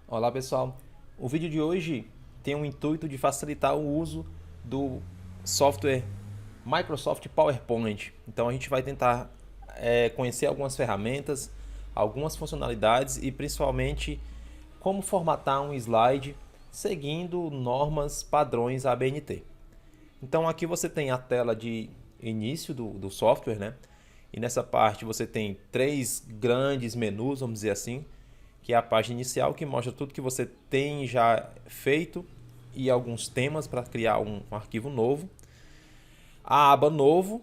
Olá pessoal, o vídeo de hoje tem o intuito de facilitar o uso do software Microsoft PowerPoint. Então a gente vai tentar conhecer algumas ferramentas, algumas funcionalidades e principalmente como formatar um slide seguindo normas padrões ABNT. Então aqui você tem a tela de início do software, né? E nessa parte você tem três grandes menus, vamos dizer assim, que é a página inicial que mostra tudo que você tem já feito e alguns temas para criar um arquivo novo. A aba novo,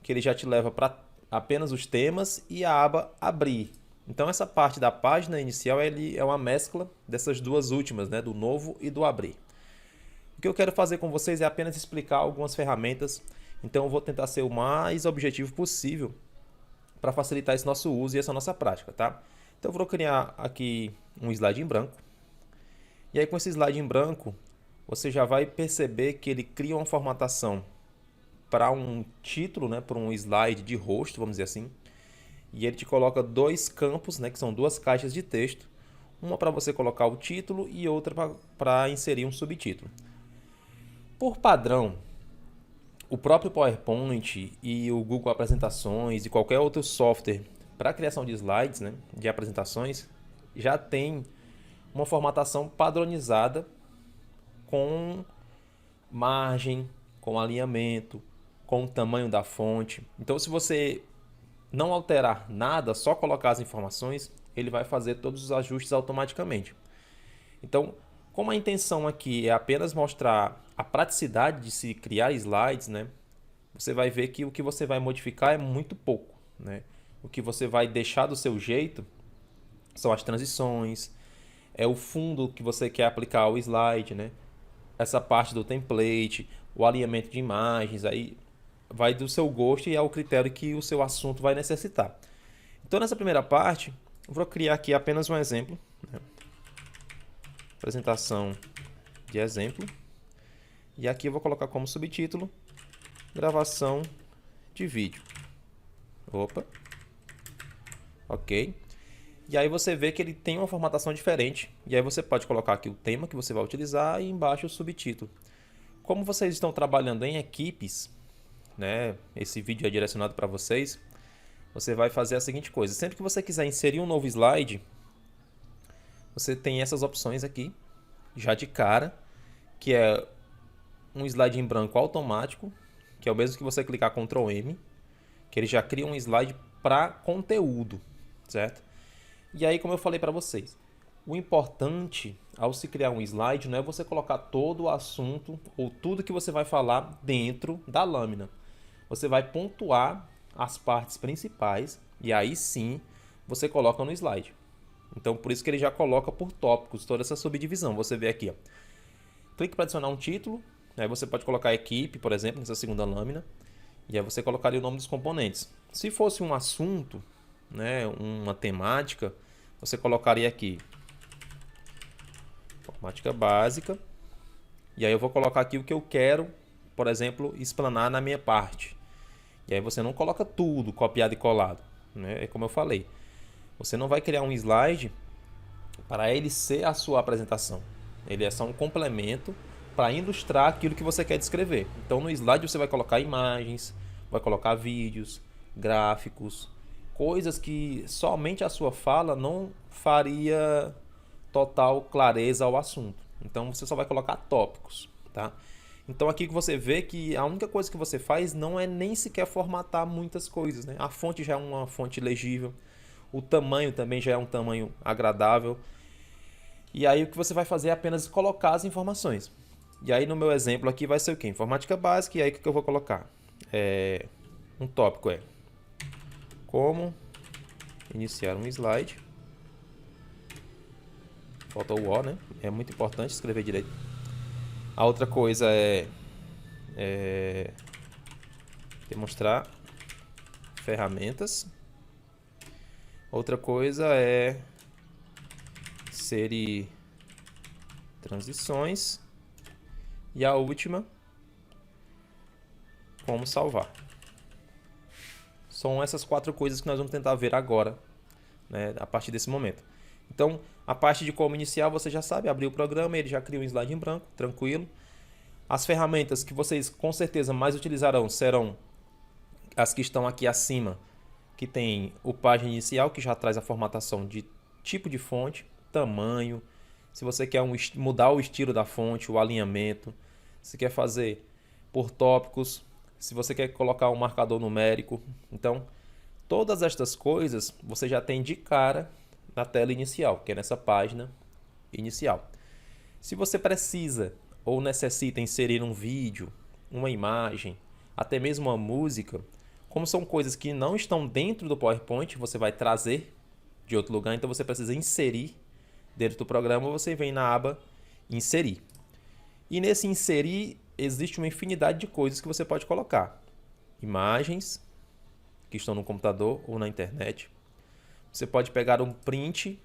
que ele já te leva para apenas os temas, e a aba abrir. Então essa parte da página inicial ele é uma mescla dessas duas últimas, né, do novo e do abrir. O que eu quero fazer com vocês é apenas explicar algumas ferramentas, então eu vou tentar ser o mais objetivo possível para facilitar esse nosso uso e essa nossa prática, tá? Então eu vou criar aqui um slide em branco. E aí com esse slide em branco, você já vai perceber que ele cria uma formatação para um título, né, para um slide de rosto, vamos dizer assim. E ele te coloca dois campos, né, que são duas caixas de texto, uma para você colocar o título e outra para inserir um subtítulo. Por padrão, o próprio PowerPoint e o Google Apresentações e qualquer outro software para a criação de slides, né, de apresentações, já tem uma formatação padronizada com margem, com alinhamento, com o tamanho da fonte. Então, se você não alterar nada, só colocar as informações, ele vai fazer todos os ajustes automaticamente. Então, como a intenção aqui é apenas mostrar a praticidade de se criar slides, né? Você vai ver que o que você vai modificar é muito pouco, né? O que você vai deixar do seu jeito são as transições, é o fundo que você quer aplicar ao slide, né? Essa parte do template, o alinhamento de imagens, aí vai do seu gosto e é o critério que o seu assunto vai necessitar. Então, nessa primeira parte, eu vou criar aqui apenas um exemplo, né? Apresentação de exemplo. E aqui eu vou colocar como subtítulo gravação de vídeo. Opa. Ok. E aí você vê que ele tem uma formatação diferente. E aí você pode colocar aqui o tema que você vai utilizar e embaixo o subtítulo. Como vocês estão trabalhando em equipes, né? Esse vídeo é direcionado para vocês. Você vai fazer a seguinte coisa: sempre que você quiser inserir um novo slide, você tem essas opções aqui, já de cara, que é um slide em branco automático, que é o mesmo que você clicar Ctrl M, que ele já cria um slide para conteúdo, certo? E aí, como eu falei para vocês, o importante ao se criar um slide não é você colocar todo o assunto ou tudo que você vai falar dentro da lâmina. Você vai pontuar as partes principais e aí sim você coloca no slide. Então, por isso que ele já coloca por tópicos toda essa subdivisão. Você vê aqui, ó. Clique para adicionar um título. Aí você pode colocar equipe, por exemplo, nessa segunda lâmina. E aí você colocaria o nome dos componentes. Se fosse um assunto, né, uma temática, você colocaria aqui informática básica. E aí eu vou colocar aqui o que eu quero, por exemplo, explanar na minha parte. E aí você não coloca tudo copiado e colado, né? É como eu falei. Você não vai criar um slide para ele ser a sua apresentação. Ele é só um complemento para ilustrar aquilo que você quer descrever. Então no slide você vai colocar imagens, vai colocar vídeos, gráficos, coisas que somente a sua fala não faria total clareza ao assunto. Então você só vai colocar tópicos, tá? Então aqui que você vê que a única coisa que você faz não é nem sequer formatar muitas coisas, né? A fonte já é uma fonte legível, o tamanho também já é um tamanho agradável. E aí o que você vai fazer é apenas colocar as informações. E aí no meu exemplo aqui vai ser o quê? Informática básica. E aí o que eu vou colocar? Um tópico é como iniciar um slide. Falta o O, né? É muito importante escrever direito. A outra coisa é demonstrar ferramentas. Outra coisa é inserir transições. E a última, como salvar. São essas quatro coisas que nós vamos tentar ver agora, né, a partir desse momento. Então, a parte de como iniciar, você já sabe, abrir o programa, ele já cria um slide em branco, tranquilo. As ferramentas que vocês com certeza mais utilizarão serão as que estão aqui acima, que tem o página inicial, que já traz a formatação de tipo de fonte, tamanho, se você quer mudar o estilo da fonte, o alinhamento, se quer fazer por tópicos, se você quer colocar um marcador numérico. Então, todas estas coisas você já tem de cara na tela inicial, que é nessa página inicial. Se você precisa ou necessita inserir um vídeo, uma imagem, até mesmo uma música, como são coisas que não estão dentro do PowerPoint, você vai trazer de outro lugar, então você precisa inserir dentro do programa, você vem na aba Inserir. E nesse Inserir existe uma infinidade de coisas que você pode colocar. Imagens que estão no computador ou na internet. Você pode pegar um print,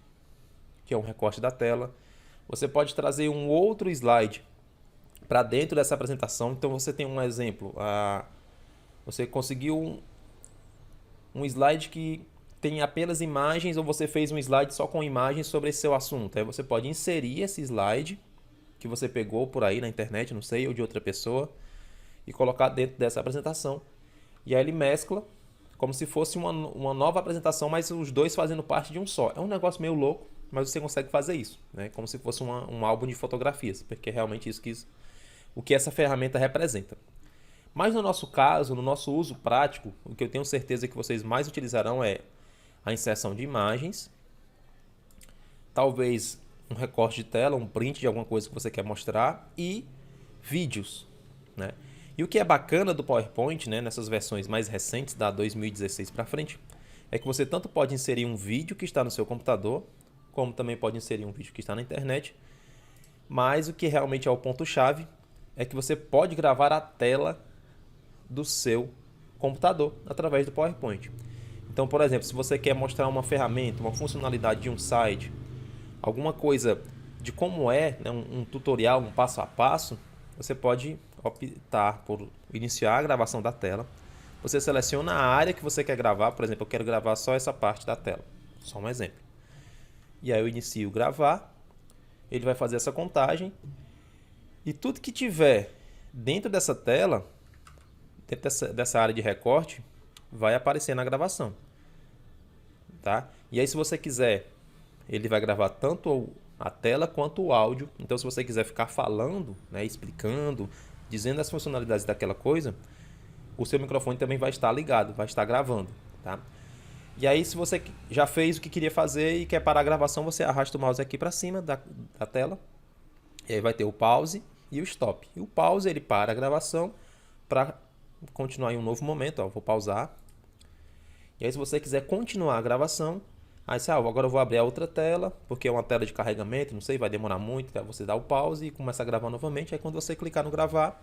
que é um recorte da tela. Você pode trazer um outro slide para dentro dessa apresentação. Então você tem um exemplo. Você conseguiu um slide que tem apenas imagens, ou você fez um slide só com imagens sobre esse seu assunto. Aí você pode inserir esse slide que você pegou por aí na internet, não sei, ou de outra pessoa, e colocar dentro dessa apresentação. E aí ele mescla como se fosse uma nova apresentação, mas os dois fazendo parte de um só. É um negócio meio louco, mas você consegue fazer isso, né? Como se fosse um álbum de fotografias, porque é realmente isso o que essa ferramenta representa. Mas no nosso caso, no nosso uso prático, o que eu tenho certeza que vocês mais utilizarão é a inserção de imagens, talvez um recorte de tela, um print de alguma coisa que você quer mostrar e vídeos, né? E o que é bacana do PowerPoint, né, nessas versões mais recentes, da 2016 para frente, é que você tanto pode inserir um vídeo que está no seu computador, como também pode inserir um vídeo que está na internet, mas o que realmente é o ponto-chave é que você pode gravar a tela do seu computador através do PowerPoint. Então, por exemplo, se você quer mostrar uma ferramenta, uma funcionalidade de um site, alguma coisa de como é, né, um tutorial, um passo a passo, você pode optar por iniciar a gravação da tela. Você seleciona a área que você quer gravar, por exemplo, eu quero gravar só essa parte da tela, só um exemplo. E aí eu inicio gravar, ele vai fazer essa contagem e tudo que tiver dentro dessa tela, dentro dessa área de recorte, vai aparecer na gravação, tá? E aí se você quiser, ele vai gravar tanto a tela quanto o áudio. Então se você quiser ficar falando, né, explicando, dizendo as funcionalidades daquela coisa, o seu microfone também vai estar ligado, vai estar gravando, tá? E aí se você já fez o que queria fazer e quer parar a gravação, você arrasta o mouse aqui para cima da tela, e aí vai ter o pause e o stop. E o pause ele para a gravação para continuar em um novo momento, ó, vou pausar. E aí se você quiser continuar a gravação, aí você, agora eu vou abrir a outra tela, porque é uma tela de carregamento, não sei, vai demorar muito, então você dá o pause e começa a gravar novamente. Aí quando você clicar no gravar,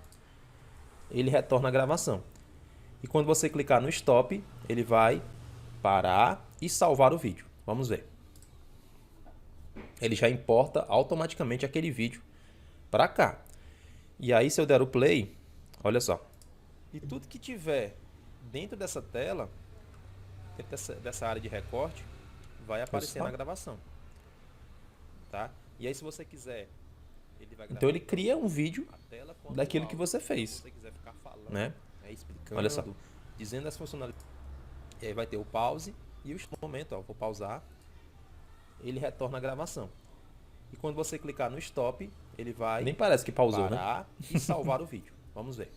ele retorna a gravação. E quando você clicar no stop, ele vai parar e salvar o vídeo. Vamos ver. Ele já importa automaticamente aquele vídeo para cá. E aí se eu der o play, olha só. E tudo que tiver dentro dessa tela, dentro dessa área de recorte, vai aparecer na gravação, tá? E aí se você quiser, ele vai gravar. Então ele cria um vídeo daquilo que você fez, se você quiser ficar falando, né? Explicando, olha só, dizendo as funcionalidades. E aí vai ter o pause e o momento, ó, vou pausar. Ele retorna a gravação. E quando você clicar no stop, ele vai nem parece que pausou, parar, né? E salvar o vídeo. Vamos ver.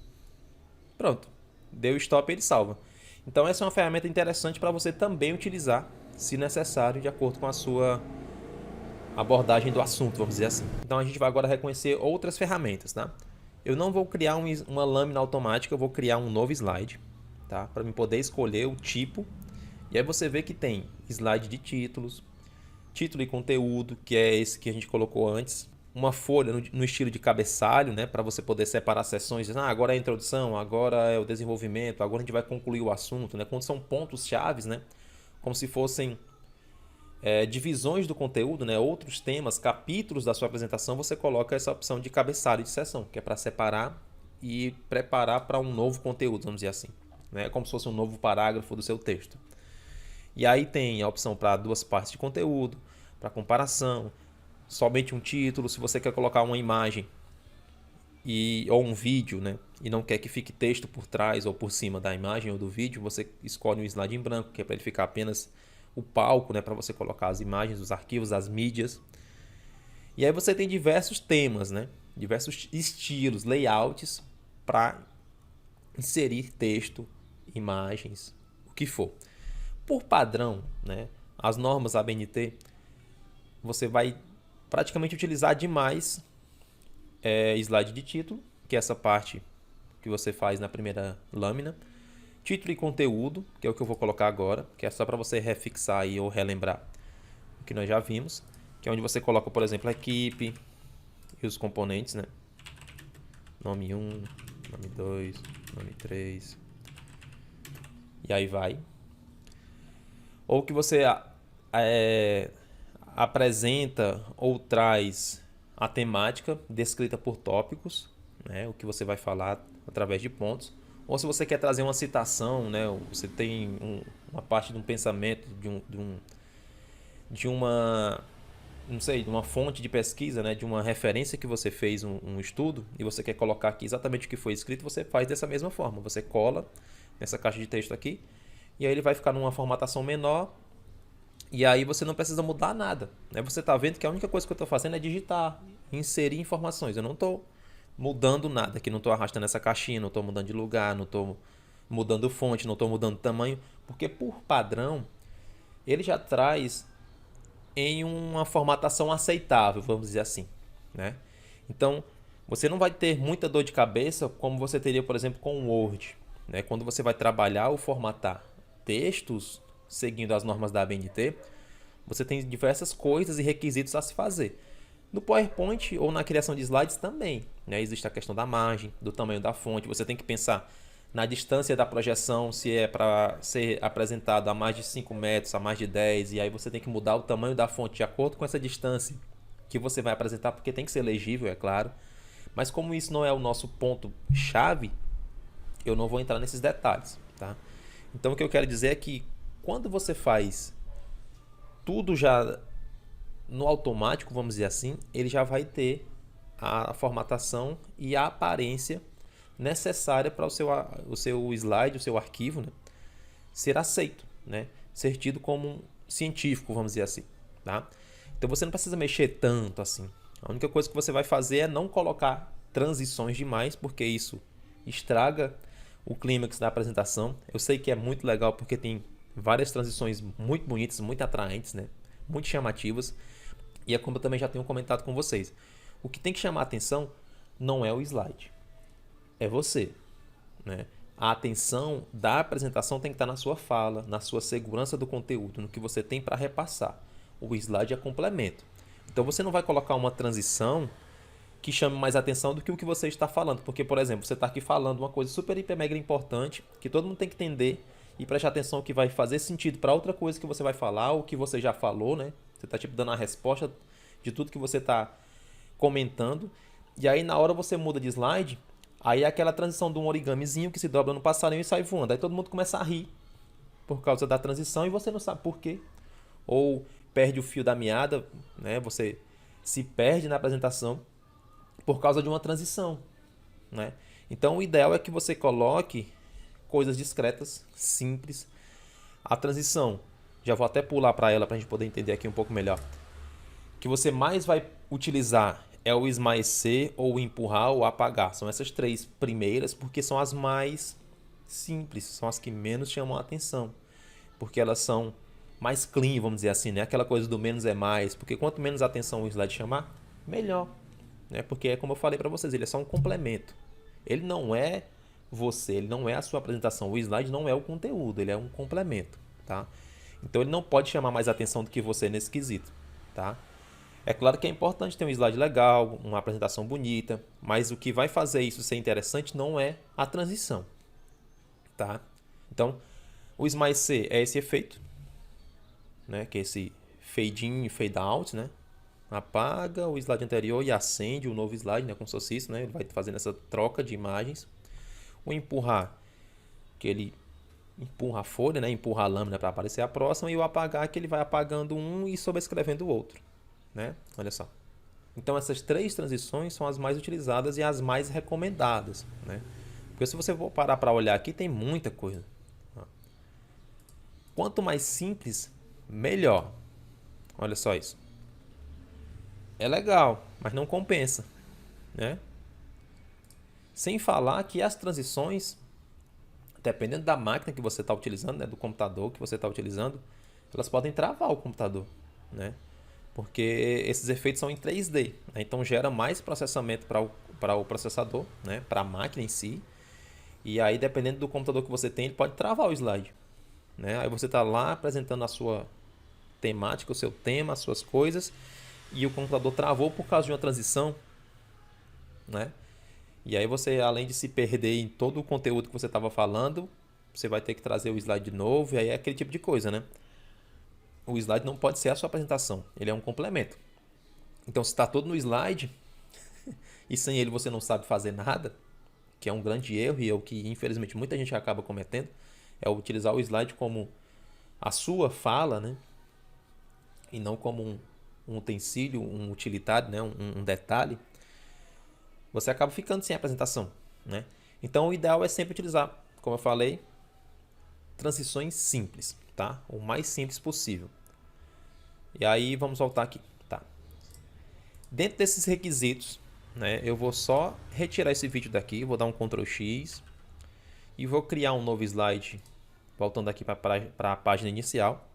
Pronto. Deu stop, ele salva. Então essa é uma ferramenta interessante para você também utilizar, se necessário, de acordo com a sua abordagem do assunto, vamos dizer assim. Então a gente vai agora reconhecer outras ferramentas, tá? Eu não vou criar uma lâmina automática, eu vou criar um novo slide, tá? Para mim poder escolher o tipo. E aí você vê que tem slide de títulos, título e conteúdo, que é esse que a gente colocou antes. Uma folha no estilo de cabeçalho, né? Para você poder separar sessões. Agora é a introdução, agora é o desenvolvimento, agora a gente vai concluir o assunto, né? Quando são pontos chaves, né? Como se fossem divisões do conteúdo, né? Outros temas, capítulos da sua apresentação, você coloca essa opção de cabeçalho de sessão, que é para separar e preparar para um novo conteúdo, vamos dizer assim, né? Como se fosse um novo parágrafo do seu texto. E aí tem a opção para duas partes de conteúdo, para comparação, somente um título. Se você quer colocar uma imagem ou um vídeo, né, e não quer que fique texto por trás ou por cima da imagem ou do vídeo, você escolhe um slide em branco, que é para ele ficar apenas o palco, né, para você colocar as imagens, os arquivos, as mídias. E aí você tem diversos temas, né, diversos estilos, layouts para inserir texto, imagens, o que for. Por padrão, né, as normas ABNT, você vai praticamente utilizar demais slide de título, que é essa parte que você faz na primeira lâmina. Título e conteúdo, que é o que eu vou colocar agora, que é só para você refixar aí ou relembrar o que nós já vimos, que é onde você coloca, por exemplo, a equipe e os componentes, né? Nome 1, nome 2, nome 3, e aí vai. Ou que você apresenta ou traz a temática descrita por tópicos, né, o que você vai falar através de pontos. Ou se você quer trazer uma citação, né, você tem uma parte de um pensamento, de uma, não sei, de uma fonte de pesquisa, né, de uma referência que você fez um estudo e você quer colocar aqui exatamente o que foi escrito, você faz dessa mesma forma. Você cola nessa caixa de texto aqui e aí ele vai ficar numa formatação menor. E aí você não precisa mudar nada, né? Você está vendo que a única coisa que eu estou fazendo é digitar, inserir informações. Eu não estou mudando nada aqui, não estou arrastando essa caixinha, não estou mudando de lugar, não estou mudando fonte, não estou mudando tamanho, porque por padrão ele já traz em uma formatação aceitável, vamos dizer assim, né? Então você não vai ter muita dor de cabeça como você teria, por exemplo, com o Word, né? Quando você vai trabalhar ou formatar textos seguindo as normas da ABNT, você tem diversas coisas e requisitos a se fazer. No PowerPoint ou na criação de slides também, né? Existe a questão da margem, do tamanho da fonte. Você tem que pensar na distância da projeção, se é para ser apresentado a mais de 5 metros, a mais de 10, e aí você tem que mudar o tamanho da fonte de acordo com essa distância que você vai apresentar, porque tem que ser legível, é claro. Mas como isso não é o nosso ponto-chave, eu não vou entrar nesses detalhes, tá? Então o que eu quero dizer é que quando você faz tudo já no automático, vamos dizer assim, ele já vai ter a formatação e a aparência necessária para o seu slide, o seu arquivo, né, ser aceito, né, ser tido como um científico, vamos dizer assim, tá? Então você não precisa mexer tanto assim. A única coisa que você vai fazer é não colocar transições demais, porque isso estraga o clímax da apresentação. Eu sei que é muito legal porque tem várias transições muito bonitas, muito atraentes, né? Muito chamativas. E é como eu também já tenho comentado com vocês. O que tem que chamar a atenção não é o slide, é você, né? A atenção da apresentação tem que estar na sua fala, na sua segurança do conteúdo, no que você tem para repassar. O slide é complemento. Então você não vai colocar uma transição que chame mais atenção do que o que você está falando. Porque, por exemplo, você está aqui falando uma coisa super, hiper, mega importante, que todo mundo tem que entender e prestar atenção que vai fazer sentido para outra coisa que você vai falar ou que você já falou, né? Você está tipo dando a resposta de tudo que você está comentando. E aí na hora você muda de slide, aí é aquela transição de um origamizinho que se dobra no passarinho e sai voando. Aí todo mundo começa a rir por causa da transição e você não sabe por quê. Ou perde o fio da meada, né? Você se perde na apresentação por causa de uma transição, né? Então o ideal é que você coloque coisas discretas, simples. A transição, já vou até pular para ela para a gente poder entender aqui um pouco melhor. O que você mais vai utilizar é o esmaecer, ou o empurrar, ou apagar. São essas três primeiras porque são as mais simples, são as que menos chamam a atenção, porque elas são mais clean, vamos dizer assim, né? Aquela coisa do menos é mais, porque quanto menos atenção o slide chamar, melhor, né? Porque é como eu falei para vocês, ele é só um complemento. Ele não é você, ele não é a sua apresentação. O slide não é o conteúdo, ele é um complemento, tá? Então ele não pode chamar mais atenção do que você nesse quesito, tá? É claro que é importante ter um slide legal, uma apresentação bonita, mas o que vai fazer isso ser interessante não é a transição, tá? Então, o esmaecer é esse efeito, né? Que é esse fade in e fade out, né? Apaga o slide anterior e acende o novo slide, né? Como se fosse isso, né? Ele vai fazendo essa troca de imagens. O empurrar, que ele empurra a folha, né? Empurra a lâmina para aparecer a próxima, e o apagar que ele vai apagando um e sobrescrevendo o outro, né? Olha só. Então essas três transições são as mais utilizadas e as mais recomendadas, né? Porque se você for parar para olhar aqui, tem muita coisa. Quanto mais simples, melhor. Olha só isso. É legal, mas não compensa, né? Sem falar que as transições, dependendo da máquina que você está utilizando, né, do computador que você está utilizando, elas podem travar o computador, né? Porque esses efeitos são em 3D, né? Então gera mais processamento para o processador, né? Para a máquina em si. E aí, dependendo do computador que você tem, ele pode travar o slide, né? Aí você está lá apresentando a sua temática, o seu tema, as suas coisas, e o computador travou por causa de uma transição, né? E aí você, além de se perder em todo o conteúdo que você estava falando, você vai ter que trazer o slide de novo, e aí é aquele tipo de coisa, né? O slide não pode ser a sua apresentação, ele é um complemento. Então, se está todo no slide e sem ele você não sabe fazer nada, que é um grande erro e é o que infelizmente muita gente acaba cometendo, é utilizar o slide como a sua fala, né? E não como um utensílio, um utilitário, né? Um detalhe. Você acaba ficando sem apresentação, né? Então o ideal é sempre utilizar, como eu falei, transições simples, tá? O mais simples possível. E aí vamos voltar aqui, tá? Dentro desses requisitos, né, eu vou só retirar esse vídeo daqui, vou dar um Ctrl X e vou criar um novo slide, voltando aqui para a página inicial,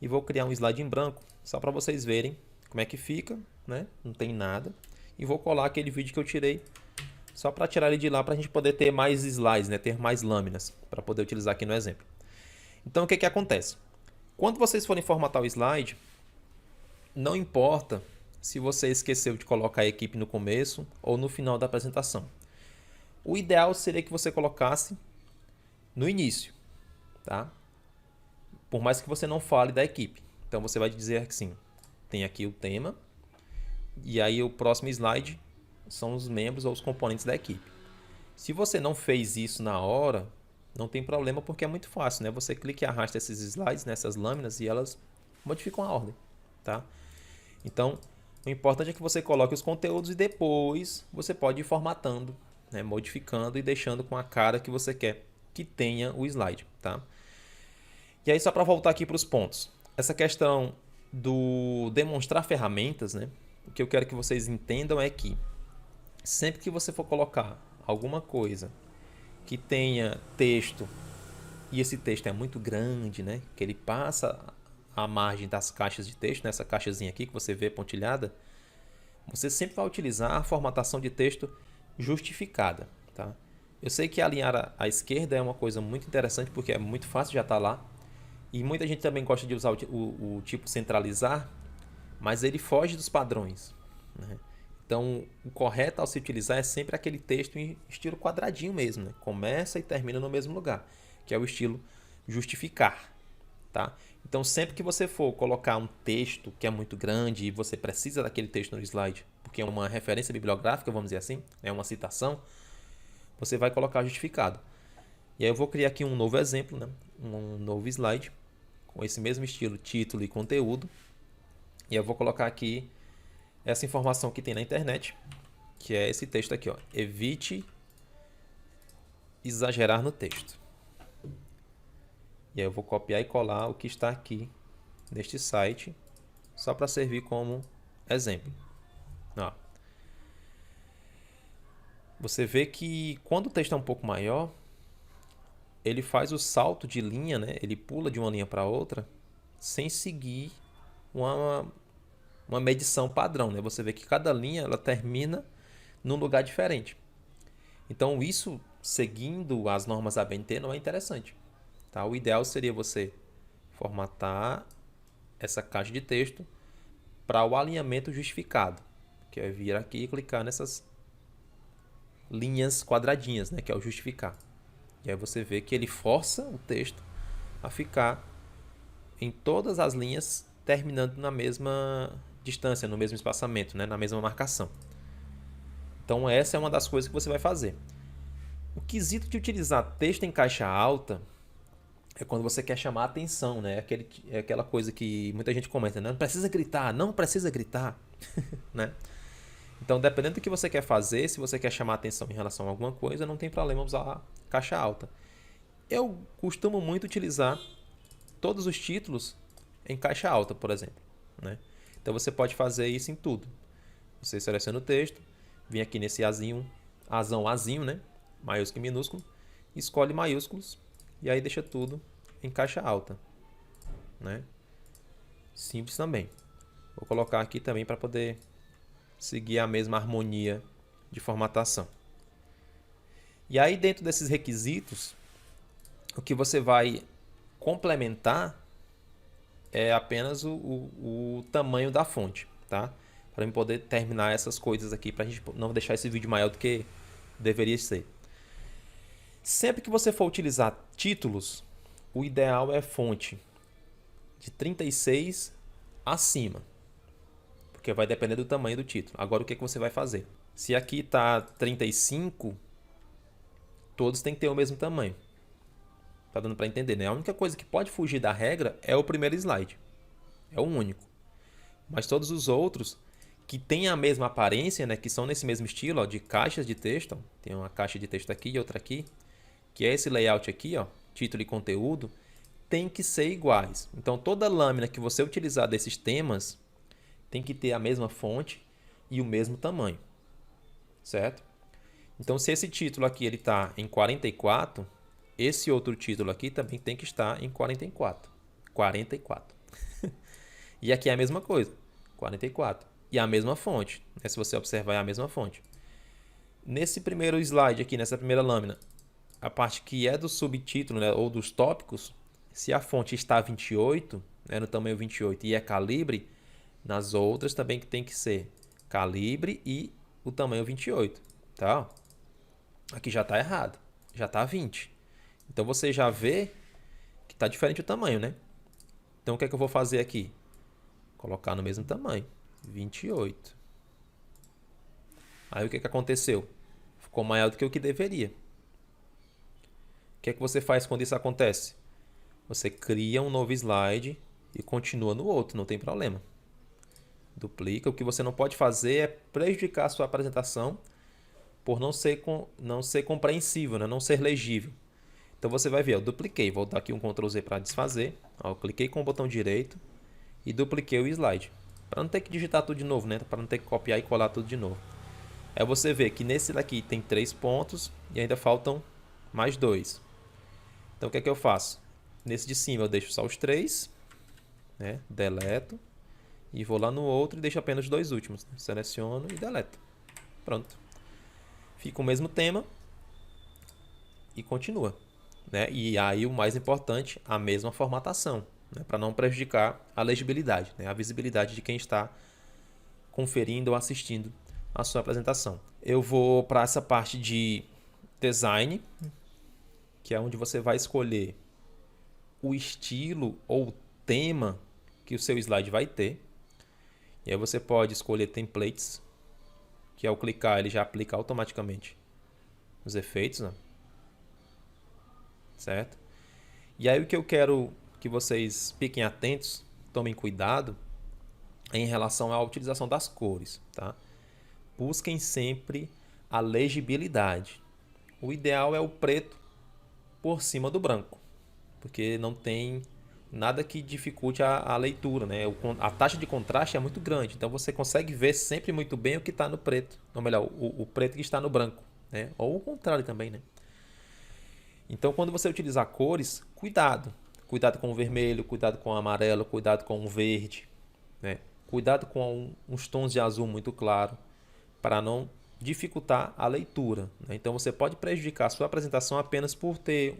e vou criar um slide em branco, só para vocês verem como é que fica, né? Não tem nada. E vou colar aquele vídeo que eu tirei, só para tirar ele de lá, para a gente poder ter mais slides, né? Ter mais lâminas, para poder utilizar aqui no exemplo. Então o que acontece? Quando vocês forem formatar o slide, não importa se você esqueceu de colocar a equipe no começo ou no final da apresentação. O ideal seria que você colocasse no início, tá? Por mais que você não fale da equipe. Então você vai dizer que sim, tem aqui o tema, e aí o próximo slide são os membros ou os componentes da equipe. Se você não fez isso na hora, não tem problema, porque é muito fácil, né? Você clica e arrasta esses slides nessas lâminas e elas modificam a ordem, tá? Então, o importante é que você coloque os conteúdos e depois você pode ir formatando, né? Modificando e deixando com a cara que você quer que tenha o slide, tá? E aí, só para voltar aqui para os pontos. Essa questão do demonstrar ferramentas, né? O que eu quero que vocês entendam é que sempre que você for colocar alguma coisa que tenha texto, e esse texto é muito grande, né? Que ele passa a margem das caixas de texto, nessa caixazinha aqui que você vê pontilhada, você sempre vai utilizar a formatação de texto justificada, tá? Eu sei que alinhar à esquerda é uma coisa muito interessante, porque é muito fácil, já estar lá. E muita gente também gosta de usar o tipo centralizar, mas ele foge dos padrões, né? Então, o correto ao se utilizar é sempre aquele texto em estilo quadradinho mesmo, né? Começa e termina no mesmo lugar, que é o estilo justificar, tá? Então, sempre que você for colocar um texto que é muito grande e você precisa daquele texto no slide, porque é uma referência bibliográfica, vamos dizer assim, é uma citação, você vai colocar justificado. E aí eu vou criar aqui um novo exemplo, né? Um novo slide, com esse mesmo estilo, título e conteúdo. E eu vou colocar aqui essa informação que tem na internet, que é esse texto aqui, ó. Evite exagerar no texto. E aí eu vou copiar e colar o que está aqui neste site, só para servir como exemplo. Ó. Você vê que quando o texto é um pouco maior, ele faz o salto de linha, né? Ele pula de uma linha para outra sem seguir uma medição padrão, né? Você vê que cada linha ela termina num lugar diferente. Então isso, seguindo as normas ABNT, não é interessante, tá? O ideal seria você formatar essa caixa de texto para o alinhamento justificado, que é vir aqui e clicar nessas linhas quadradinhas, né? Que é o justificar. E aí você vê que ele força o texto a ficar em todas as linhas terminando na mesma distância, no mesmo espaçamento, né? Na mesma marcação. Então essa é uma das coisas que você vai fazer. O quesito de utilizar texto em caixa alta é quando você quer chamar a atenção, né? É aquela coisa que muita gente comenta, né? Não precisa gritar, não precisa gritar, né? Então, dependendo do que você quer fazer, se você quer chamar a atenção em relação a alguma coisa, não tem problema usar caixa alta. Eu costumo muito utilizar todos os títulos em caixa alta, por exemplo, né? Então, você pode fazer isso em tudo. Você seleciona o texto, vem aqui nesse azinho, né? Maiúsculo e minúsculo, escolhe maiúsculos e aí deixa tudo em caixa alta, né? Simples também. Vou colocar aqui também para poder seguir a mesma harmonia de formatação. E aí dentro desses requisitos, o que você vai complementar é apenas o tamanho da fonte, tá? Para eu poder terminar essas coisas aqui, para a gente não deixar esse vídeo maior do que deveria ser. Sempre que você for utilizar títulos, o ideal é fonte de 36 acima, porque vai depender do tamanho do título. Agora, o que você vai fazer? Se aqui está 35, todos têm que ter o mesmo tamanho. Tá dando para entender, né? A única coisa que pode fugir da regra é o primeiro slide. É o único. Mas todos os outros que têm a mesma aparência, né, que são nesse mesmo estilo, ó, de caixas de texto, ó, tem uma caixa de texto aqui e outra aqui, que é esse layout aqui, ó, título e conteúdo, tem que ser iguais. Então, toda lâmina que você utilizar desses temas tem que ter a mesma fonte e o mesmo tamanho, certo? Então, se esse título aqui ele está em 44, esse outro título aqui também tem que estar em 44. 44. E aqui é a mesma coisa, 44. E a mesma fonte, né? Se você observar, é a mesma fonte. Nesse primeiro slide aqui, nessa primeira lâmina, a parte que é do subtítulo, né, ou dos tópicos, se a fonte está 28, né, no tamanho 28 e é calibre, nas outras também tem que ser calibre e o tamanho 28, tá? Aqui já está errado, já está 20. Então você já vê que está diferente o tamanho, né? Então o que é que eu vou fazer aqui? Colocar no mesmo tamanho, 28. Aí o que é que aconteceu? Ficou maior do que o que deveria. O que é que você faz quando isso acontece? Você cria um novo slide e continua no outro, não tem problema. Duplica. O que você não pode fazer é prejudicar a sua apresentação por não ser compreensível, né? Não ser legível. Então você vai ver, eu dupliquei, vou dar aqui um Ctrl Z para desfazer. Eu cliquei com o botão direito e dupliquei o slide. Para não ter que digitar tudo de novo, né? Para não ter que copiar e colar tudo de novo. Aí você vê que nesse daqui tem 3 pontos e ainda faltam mais 2. Então o que é que eu faço? Nesse de cima eu deixo só os 3, né? Deleto. E vou lá no outro e deixo apenas os 2 últimos. Seleciono e deleto. Pronto. Fica o mesmo tema e continua, né? E aí o mais importante, a mesma formatação, né? Para não prejudicar a legibilidade, né? A visibilidade de quem está conferindo ou assistindo a sua apresentação. Eu vou para essa parte de design, que é onde você vai escolher o estilo ou tema que o seu slide vai ter. E aí você pode escolher templates, que ao clicar ele já aplica automaticamente os efeitos, né? Certo? E aí o que eu quero que vocês fiquem atentos, tomem cuidado, é em relação à utilização das cores, tá? Busquem sempre a legibilidade. O ideal é o preto por cima do branco, porque não tem nada que dificulte a leitura, né? A taxa de contraste é muito grande, então você consegue ver sempre muito bem o que está no preto, ou melhor, o preto que está no branco, né? Ou o contrário também, né? Então, quando você utilizar cores, cuidado. Cuidado com o vermelho, cuidado com o amarelo, cuidado com o verde, né? Cuidado com uns tons de azul muito claro, para não dificultar a leitura, né? Então, você pode prejudicar a sua apresentação apenas por ter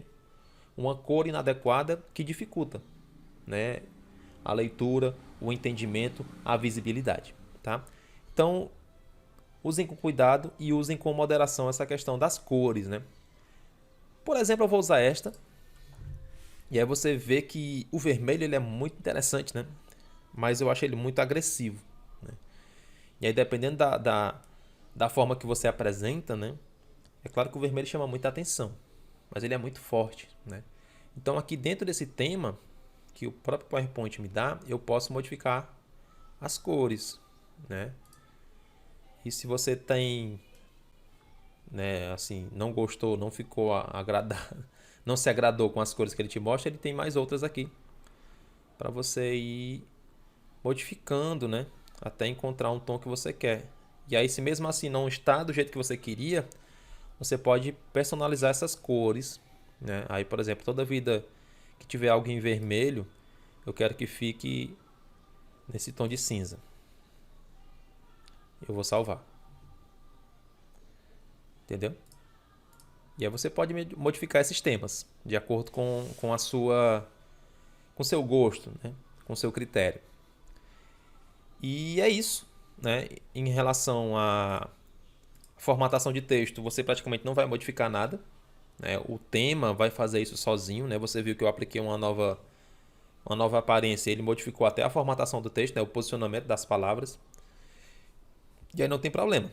uma cor inadequada que dificulta, né, a leitura, o entendimento, a visibilidade, tá? Então, usem com cuidado e usem com moderação essa questão das cores, né? Por exemplo, eu vou usar esta, e aí você vê que o vermelho ele é muito interessante, né? Mas eu acho ele muito agressivo, né? E aí, dependendo da forma que você apresenta, né? É claro que o vermelho chama muita atenção, mas ele é muito forte, né? Então aqui dentro desse tema que o próprio PowerPoint me dá, eu posso modificar as cores, né? E se você tem, né, assim, não gostou, não ficou agradado, não se agradou com as cores que ele te mostra, ele tem mais outras aqui para você ir modificando, né, até encontrar um tom que você quer. E aí, se mesmo assim não está do jeito que você queria, você pode personalizar essas cores, né? Aí, por exemplo, toda vida que tiver algo em vermelho, eu quero que fique nesse tom de cinza. Eu vou salvar. Entendeu? E aí você pode modificar esses temas de acordo com a sua, com seu gosto, né? Com seu critério. E é isso, né? Em relação à formatação de texto, você praticamente não vai modificar nada, né? O tema vai fazer isso sozinho, né? Você viu que eu apliquei uma nova aparência, ele modificou até a formatação do texto, né? O posicionamento das palavras. E aí não tem problema,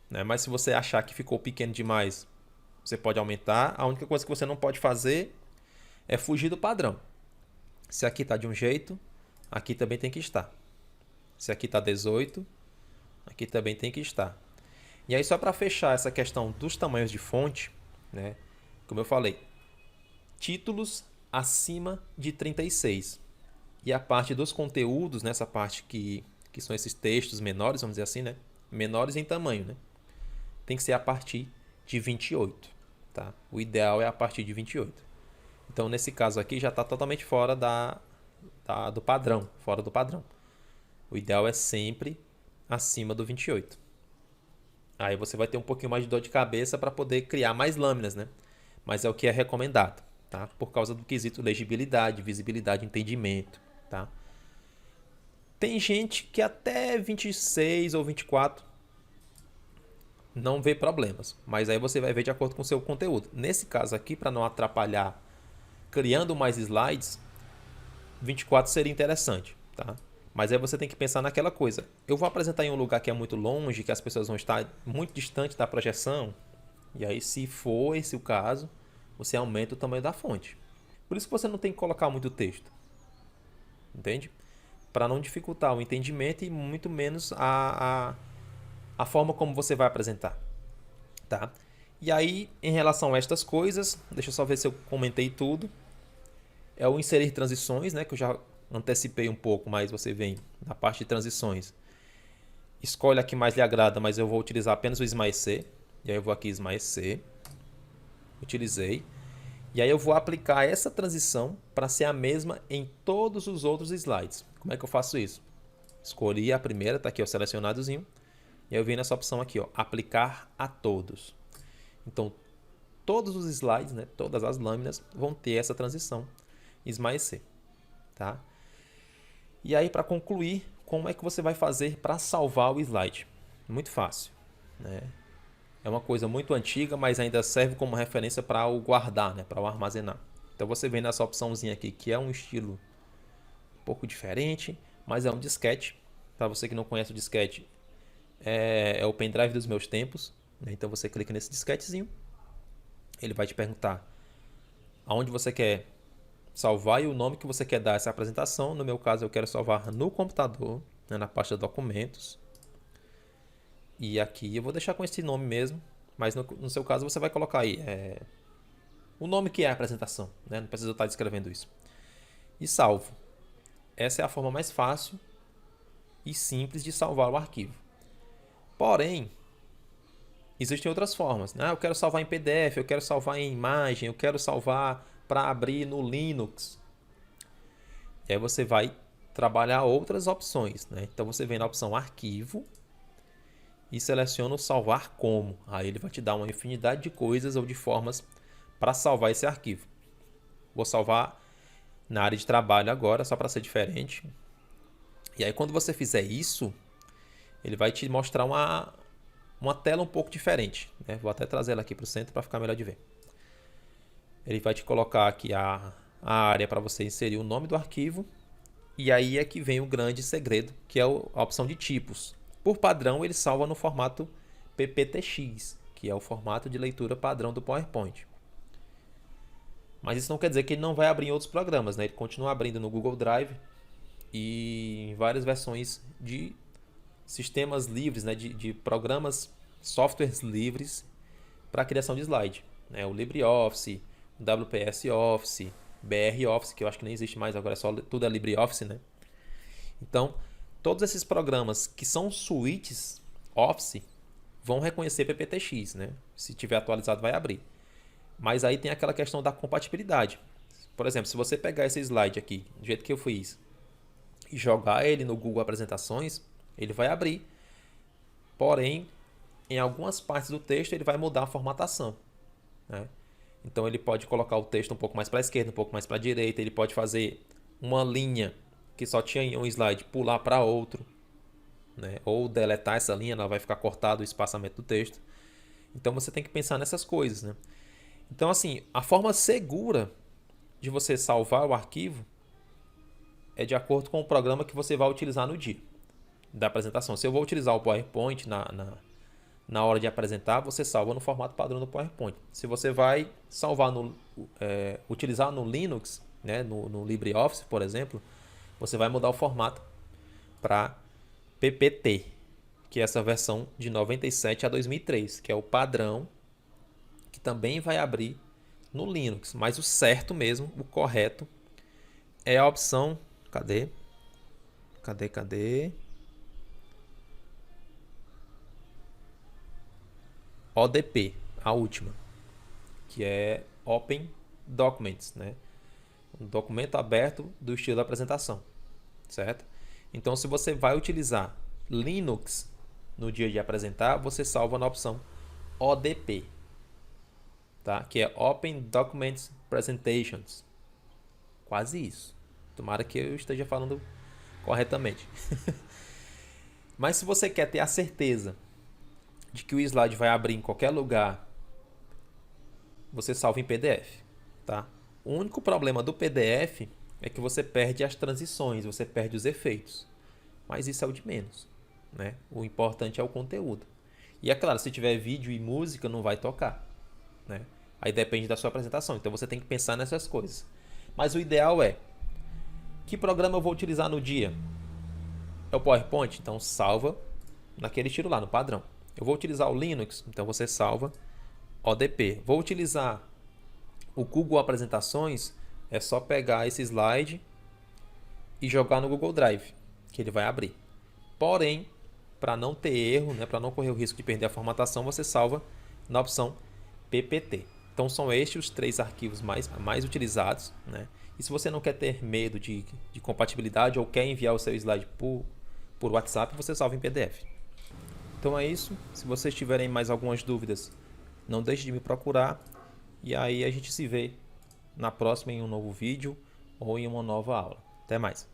né? Mas se você achar que ficou pequeno demais, você pode aumentar. A única coisa que você não pode fazer é fugir do padrão. Se aqui está de um jeito, aqui também tem que estar. Se aqui está 18, aqui também tem que estar. E aí só para fechar essa questão dos tamanhos de fonte, né? Como eu falei, títulos acima de 36. E a parte dos conteúdos, nessa parte que são esses textos menores, vamos dizer assim, né? Menores em tamanho, né? Tem que ser a partir de 28, tá? O ideal é a partir de 28. Então, nesse caso aqui, já está totalmente fora do padrão, fora do padrão. O ideal é sempre acima do 28. Aí você vai ter um pouquinho mais de dor de cabeça para poder criar mais lâminas, né? Mas é o que é recomendado, tá? Por causa do quesito legibilidade, visibilidade, entendimento, tá? Tem gente que até 26 ou 24 não vê problemas, mas aí você vai ver de acordo com o seu conteúdo. Nesse caso aqui, para não atrapalhar criando mais slides, 24 seria interessante, tá? Mas aí você tem que pensar naquela coisa. Eu vou apresentar em um lugar que é muito longe, que as pessoas vão estar muito distante da projeção, e aí se for esse o caso, você aumenta o tamanho da fonte. Por isso que você não tem que colocar muito texto, entende? Para não dificultar o entendimento e muito menos a forma como você vai apresentar, tá? E aí, em relação a estas coisas, deixa eu só ver se eu comentei tudo. É o inserir transições, né, que eu já antecipei um pouco, mas você vem na parte de transições. Escolhe a que mais lhe agrada, mas eu vou utilizar apenas o esmaecer. E aí eu vou aqui esmaecer. Utilizei. E aí eu vou aplicar essa transição para ser a mesma em todos os outros slides. Como é que eu faço isso? Escolhi a primeira, está aqui o selecionadozinho. E aí eu venho nessa opção aqui, ó, aplicar a todos. Então, todos os slides, né, todas as lâminas vão ter essa transição esmaecer, tá? E aí, para concluir, como é que você vai fazer para salvar o slide? Muito fácil, né? É uma coisa muito antiga, mas ainda serve como referência para o guardar, né, para o armazenar. Então você vem nessa opçãozinha aqui, que é um estilo um pouco diferente, mas é um disquete. Para você que não conhece o disquete, é o pendrive dos meus tempos, né? Então você clica nesse disquetezinho, ele vai te perguntar aonde você quer salvar e o nome que você quer dar a essa apresentação. No meu caso, eu quero salvar no computador, né, na pasta documentos. E aqui eu vou deixar com esse nome mesmo, mas no seu caso você vai colocar aí o nome que é a apresentação, né? Não precisa estar descrevendo isso. E salvo. Essa é a forma mais fácil e simples de salvar o arquivo. Porém, existem outras formas, né? Eu quero salvar em PDF, eu quero salvar em imagem, eu quero salvar para abrir no Linux. E aí você vai trabalhar outras opções, né? Então você vem na opção arquivo e seleciona o salvar como. Aí ele vai te dar uma infinidade de coisas ou de formas para salvar esse arquivo. Vou salvar na área de trabalho agora, só para ser diferente. E aí quando você fizer isso, ele vai te mostrar uma tela um pouco diferente, né? Vou até trazer ela aqui para o centro para ficar melhor de ver. Ele vai te colocar aqui a área para você inserir o nome do arquivo. E aí é que vem o grande segredo, que é a opção de tipos. Por padrão, ele salva no formato PPTX, que é o formato de leitura padrão do PowerPoint. Mas isso não quer dizer que ele não vai abrir em outros programas, né? Ele continua abrindo no Google Drive e em várias versões de sistemas livres, né? De programas, softwares livres para criação de slide, né? O LibreOffice, o WPS Office, BR Office, que eu acho que nem existe mais, agora é só tudo é LibreOffice, né? Então, todos esses programas que são suítes Office vão reconhecer PPTX, né? Se tiver atualizado, vai abrir. Mas aí tem aquela questão da compatibilidade. Por exemplo, se você pegar esse slide aqui, do jeito que eu fiz, e jogar ele no Google Apresentações, ele vai abrir. Porém, em algumas partes do texto, ele vai mudar a formatação, né? Então, ele pode colocar o texto um pouco mais para a esquerda, um pouco mais para a direita. Ele pode fazer uma linha que só tinha em um slide, pular para outro, né? Ou deletar essa linha, ela vai ficar cortado o espaçamento do texto. Então, você tem que pensar nessas coisas, né? Então, assim, a forma segura de você salvar o arquivo é de acordo com o programa que você vai utilizar no dia da apresentação. Se eu vou utilizar o PowerPoint na hora de apresentar, você salva no formato padrão do PowerPoint. Se você vai salvar utilizar no Linux, né, no LibreOffice, por exemplo, você vai mudar o formato para PPT, que é essa versão de 97 a 2003, que é o padrão que também vai abrir no Linux. Mas o certo mesmo, o correto, é a opção... Cadê? ODP, a última, que é Open Documents, né? Um documento aberto do estilo da apresentação, certo? Então, se você vai utilizar Linux no dia de apresentar, você salva na opção ODP, tá? Que é Open Documents Presentations. Quase isso. Tomara que eu esteja falando corretamente. Mas se você quer ter a certeza de que o slide vai abrir em qualquer lugar, você salva em PDF, tá? O único problema do PDF é que você perde as transições, você perde os efeitos. Mas isso é o de menos, né? O importante é o conteúdo. E é claro, se tiver vídeo e música, não vai tocar, né? Aí depende da sua apresentação. Então você tem que pensar nessas coisas. Mas o ideal é: que programa eu vou utilizar no dia? É o PowerPoint? Então salva naquele estilo lá, no padrão. Eu vou utilizar o Linux? Então você salva ODP. Vou utilizar o Google Apresentações? É só pegar esse slide e jogar no Google Drive, que ele vai abrir. Porém, para não ter erro, né, para não correr o risco de perder a formatação, você salva na opção PPT. Então são estes os 3 arquivos mais utilizados, né? E se você não quer ter medo de compatibilidade ou quer enviar o seu slide por WhatsApp, você salva em PDF. Então é isso. Se vocês tiverem mais algumas dúvidas, não deixe de me procurar. E aí a gente se vê na próxima em um novo vídeo ou em uma nova aula. Até mais.